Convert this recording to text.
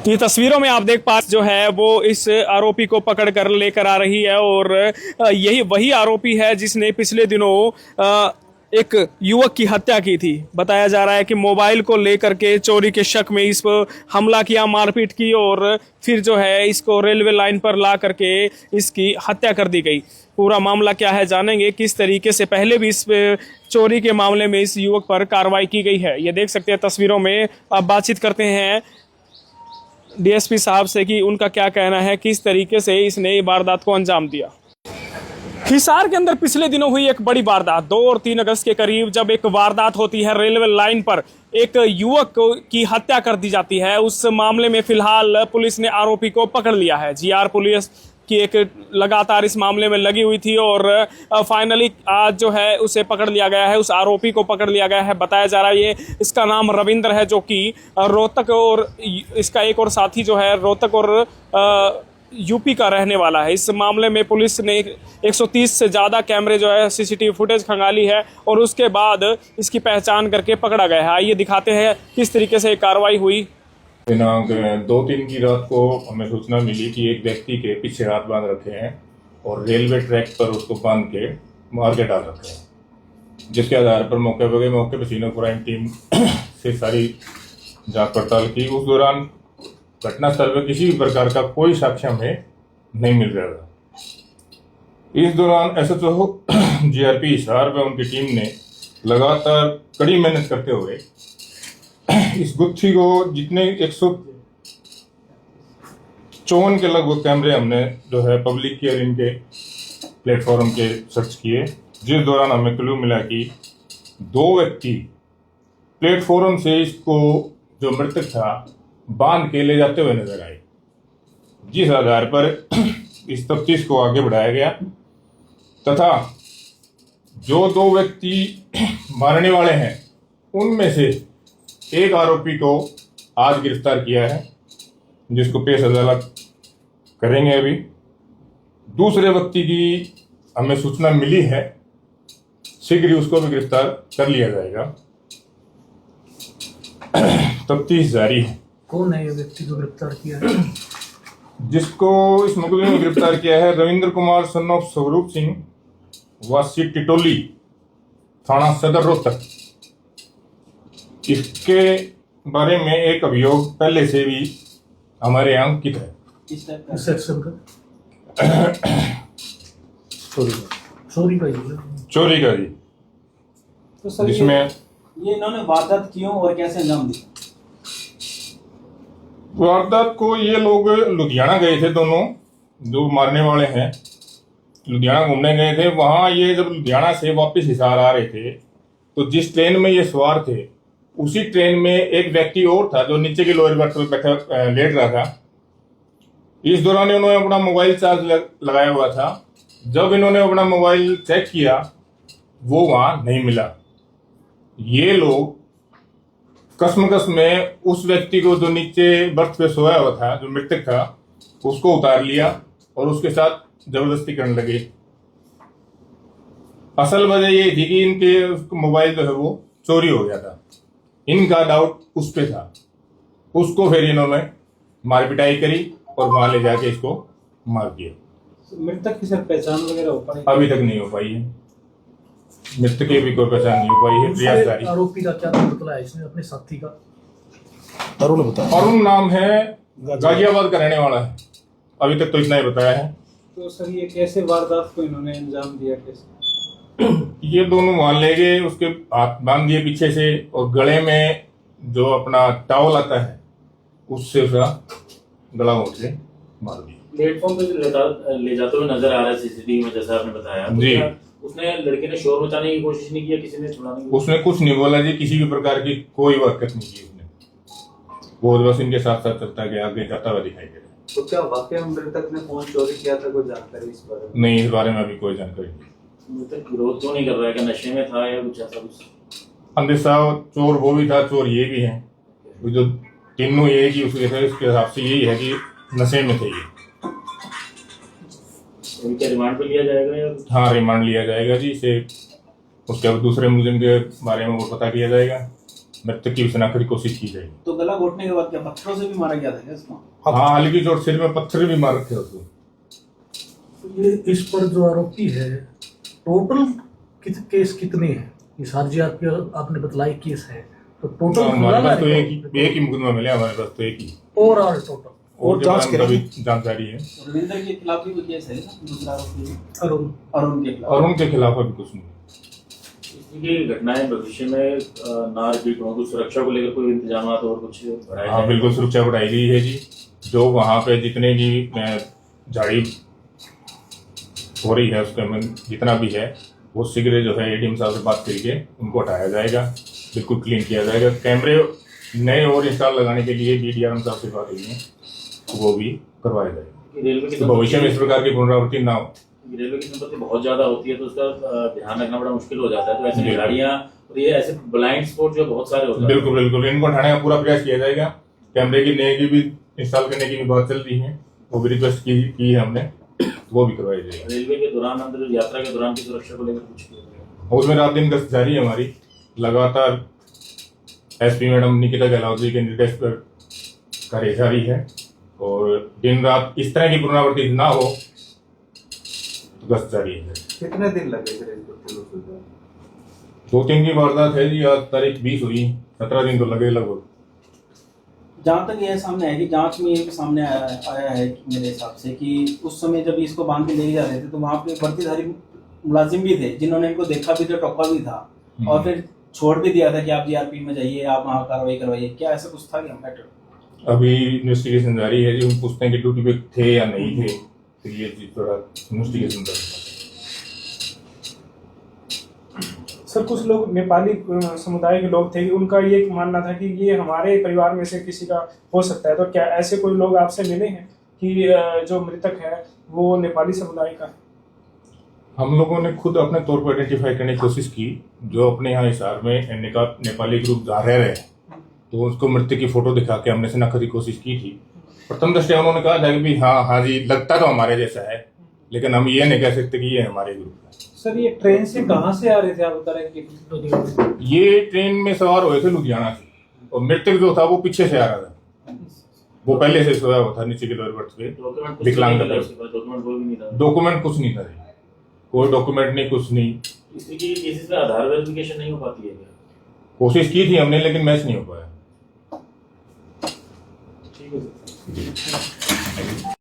ये तस्वीरों में आप देख पा जो है वो इस आरोपी को पकड़ कर लेकर आ रही है और यही वही आरोपी है जिसने पिछले दिनों एक युवक की हत्या की थी। बताया जा रहा है कि मोबाइल को लेकर के चोरी के शक में इस पर हमला किया, मारपीट की और फिर जो है इसको रेलवे लाइन पर ला करके इसकी हत्या कर दी गई। पूरा मामला क्या है जानेंगे, किस तरीके से पहले भी इस चोरी के मामले में इस युवक पर कार्रवाई की गई है। ये देख सकते हैं तस्वीरों में। अब बातचीत करते हैं डीएसपी साहब से कि उनका क्या कहना है, किस तरीके से इसने वारदात को अंजाम दिया। हिसार के अंदर पिछले दिनों हुई एक बड़ी वारदात 2 और 3 अगस्त के करीब जब एक वारदात होती है, रेलवे लाइन पर एक युवक की हत्या कर दी जाती है। उस मामले में फिलहाल पुलिस ने आरोपी को पकड़ लिया है। जीआर पुलिस की एक लगातार इस मामले में लगी हुई थी और फाइनली आज जो है उसे पकड़ लिया गया है, उस आरोपी को पकड़ लिया गया है। बताया जा रहा है ये इसका नाम रविंद्र है, जो कि रोहतक और इसका एक और साथी जो है रोहतक और यूपी का रहने वाला है। इस मामले में पुलिस ने 130 से ज़्यादा कैमरे जो है सीसीटीवी फुटेज खंगाली है और उसके बाद इसकी पहचान करके पकड़ा गया है। आइए दिखाते हैं किस तरीके से कार्रवाई हुई। दिनांक 2-3 की रात को हमें सूचना मिली कि एक व्यक्ति के पीछे हाथ बांध रखे हैं और रेलवे ट्रैक पर उसको बांध के मार के डाल रखे हैं, जिसके आधार पर मौके पर सीनियर क्राइम टीम से सारी जांच पड़ताल की। उस दौरान घटनास्थल पर किसी भी प्रकार का कोई साक्ष्य हमें नहीं मिल रहा था। इस दौरान एसएचओ जीआरपी हिसार व उनकी टीम ने लगातार कड़ी मेहनत करते हुए इस गुत्थी को जितने 154 के लगभग कैमरे हमने जो है पब्लिक के और इनके प्लेटफॉर्म के सर्च किए, जिस दौरान हमें क्लू मिला कि 2 व्यक्ति प्लेटफॉर्म से इसको जो मृतक था बांध के ले जाते हुए नजर आए, जिस आधार पर इस तफ्तीश को आगे बढ़ाया गया तथा जो 2 व्यक्ति मारने वाले हैं उनमें से एक आरोपी को आज गिरफ्तार किया है, जिसको पेश अदालत करेंगे। अभी दूसरे व्यक्ति की हमें सूचना मिली है, शीघ्र ही उसको भी गिरफ्तार कर लिया जाएगा। तफ्तीश जारी है। कौन है ये व्यक्ति को गिरफ्तार किया है? जिसको इस मुकदमे में गिरफ्तार किया है रविंद्र कुमार सन ऑफ स्वरूप सिंह, वासी टिटोली, थाना सदर रोहतक। इसके बारे में एक अभियोग पहले से भी हमारे यहाँ अंकित है। चोरी का जी। तो सर जिसमें ये इन्होंने वारदात क्यों और कैसे अंजाम दी? वारदात को ये लोग लुधियाना गए थे, दोनों जो मारने वाले हैं लुधियाना घूमने गए थे। वहां ये जब लुधियाना से वापस हिसार आ रहे थे तो जिस ट्रेन में ये सवार थे उसी ट्रेन में एक व्यक्ति और था जो नीचे के लोअर बर्थ में बैठा लेट रहा था। इस दौरान इन्होंने अपना मोबाइल चार्ज लगाया हुआ था। जब इन्होंने अपना मोबाइल चेक किया वो वहां नहीं मिला। ये लोग कसमकस में उस व्यक्ति को जो नीचे बर्थ पे सोया हुआ था, जो मृतक था, उसको उतार लिया और उसके साथ जबरदस्ती करने लगे। असल वजह ये थी कि इनके मोबाइल जो है वो चोरी हो गया था। इनका डाउट उस पे था। उसको फिर इन्होंने मार पिटाई करी और वहां ले जाके इसको मार दिया। मृतक की सर पहचान वगैरह हो पाई? अभी तक नहीं हो पाई है। मृतक की भी कोई पहचान नहीं हो पाई है। प्रयास जारी। आरोपी का क्या नाम बताया इसने अपने साथी का? अरुण बताया। अरुण नाम है, गाजियाबाद का रहने वाला है। अभी तक तो इतना ही बताया है। तो सर ये कैसे वारदात को इन्होंने अंजाम दिया, कैसे? ये दोनों वहां ले गए, उसके हाथ बांध दिए पीछे से और गले में जो अपना टॉवल आता है उससे उसका गला घोट के मार दिया। प्लेटफॉर्म पे ले जाते हुए नजर आ रहा है सीसीटीवी में, जैसा आपने बताया जी। उसने लड़के ने शोर मचाने की कोशिश नहीं किया, किसी ने छुड़ाने की? उसने कुछ नहीं बोला जी, किसी भी प्रकार की कोई हरकत नहीं की उसने। वो बस इनके साथ साथ चलता गया, आगे जाता हुआ दिखाई दे रहा। तो क्या वाकई में मृतक ने फोन चोरी किया था? कोई जानकारी इस बारे में? नहीं, इस बारे में अभी कोई जानकारी नहीं। मृतक विरोध क्यों नहीं कर रहा है? क्या नशे में था या कुछ ऐसा कुछ? अंदेशा चोर वो भी था, चोर ये भी है। जो तीनों ये कि उसके हिसाब से यही है कि नशे में थे ये। अभी क्या रिमांड पे लिया जाएगा या? हाँ, रिमांड लिया जाएगा जी। इसे उसके बाद दूसरे मुलजिम के बारे में वो पता किया जाएगा। मृतक की शनाख्त की कोशिश की जाएगी। तो गला घोटने के बाद क्या पत्थरों से भी मारा गया था क्या इसको? हाँ, हल्की चोट, सिर में पत्थर भी मार रखे उसको। ये इस पर जो आरोपी है टोटल केस कितने हैं? ये सार्जी आपने बतलाई केस है तो टोटल हमारे पास तो एक ही मुकदमा मिला, हमारे पास तो एक ही ओवरऑल टोटल और जांच जारी है। रविंदर के खिलाफ भी कोई केस है ना? दूसरा आरोपी अरुण अरुण के खिलाफ अभी कुछ नहीं। इसकी घटनाएं भविष्य में ना रिपीट हो, कुछ सुरक्षा को लेकर कोई इंतजाम और कुछ बढ़ाए हाँ जाएं? बिल्कुल सुरक्षा बढ़ाई गई है जी। जो वहाँ पे जितने भी झाड़ी हो रही है उसके में जितना भी है वो शीघ्र जो है एडीएम साहब से बात करके उनको हटाया जाएगा, बिल्कुल क्लीन किया जाएगा। कैमरे नए और इंस्टॉल लगाने के लिए बीडीआरएम साहब से बात हुई है, वो भी करवाया जाएगा रेलवे की तो भविष्य में इस प्रकार की पुनरावृत्ति ना हो। रेलवे की संपत्ति बहुत ज्यादा होती है तो उसका ध्यान रखना बड़ा मुश्किल हो जाता है। तो ऐसे बिल्कुल। गाड़ियां और ये ऐसे ब्लाइंड स्पॉट जो बहुत सारे होते हैं। बिल्कुल बिल्कुल, इनको हटाने का पूरा प्रयास किया जाएगा। कैमरे की नए की भी इंस्टॉल करने की भी बात चल रही है, वो भी रिक्वेस्ट की है हमने, वो भी करवाई जाएगी। रेलवे के दौरान अंदर यात्रा के दौरान की सुरक्षा को लेकर कुछ किया जाएगा? उसमें रात दिन गश्त जारी है हमारी, लगातार एसपी मैडम निकिता गहलोत जी के निर्देश पर कार्य जारी है और दिन रात इस तरह की पुनरावृत्ति ना हो तो गश्त जारी है। कितने दिन लगे फिर इसको शुरू से? 2-3 की वारदात है जी, आज तारीख 20 हुई, 17 दिन तो लगे लगभग। जहाँ तक यह सामने है कि जांच में ये भी सामने आया है कि मेरे हिसाब से कि उस समय जब इसको बांध के ले जा रहे थे तो वहाँ पे वर्दीधारी मुलाजिम भी थे जिन्होंने इनको देखा भी था, टोका भी था और फिर छोड़ भी दिया था कि आप जीआरपी में जाइए, आप वहाँ कार्रवाई करवाइए। क्या ऐसा कुछ था क्या मैटर? अभी इन्वेस्टिगेशन जारी है जी, हम पूछते हैं कि ड्यूटी पे थे या नहीं थे, तो ये चीज थोड़ा इन्वेस्टिगेशन जारी है। सर कुछ लोग नेपाली समुदाय के लोग थे, उनका ये मानना था कि ये हमारे परिवार में से किसी का हो सकता है, तो क्या ऐसे कोई लोग आपसे मिले हैं कि जो मृतक है वो नेपाली समुदाय का? हम लोगों ने खुद अपने तौर पर आइडेंटिफाई करने की कोशिश की, जो अपने यहाँ हिसार में नेपाली ग्रुप जा रहे हैं तो उसको मृतक की फोटो दिखा के हमने शनाख्त की कोशिश की थी। प्रथम दृष्टया उन्होंने कहा था कि भी हाँ जी लगता तो हमारे जैसा है, लेकिन हम ये नहीं कह सकते कि ये हमारे ग्रुप है। सर ये ट्रेन से कहाँ से आ रहे थे आप बता रहे हैं? ये ट्रेन में सवार हुए थे लुधियाना से और मृतक जो था वो पीछे से आ रहा था, वो पहले से सोया हुआ था नीचे के लोअर बर्थ पे, विकलांग डॉक्यूमेंट कुछ नहीं था, कोई डॉक्यूमेंट नहीं, कुछ नहीं। इसलिए केसेस का आधार वेरिफिकेशन नहीं हो पाती है क्या? कोशिश की थी हमने लेकिन मैच नहीं हो पाया। ठीक है सर।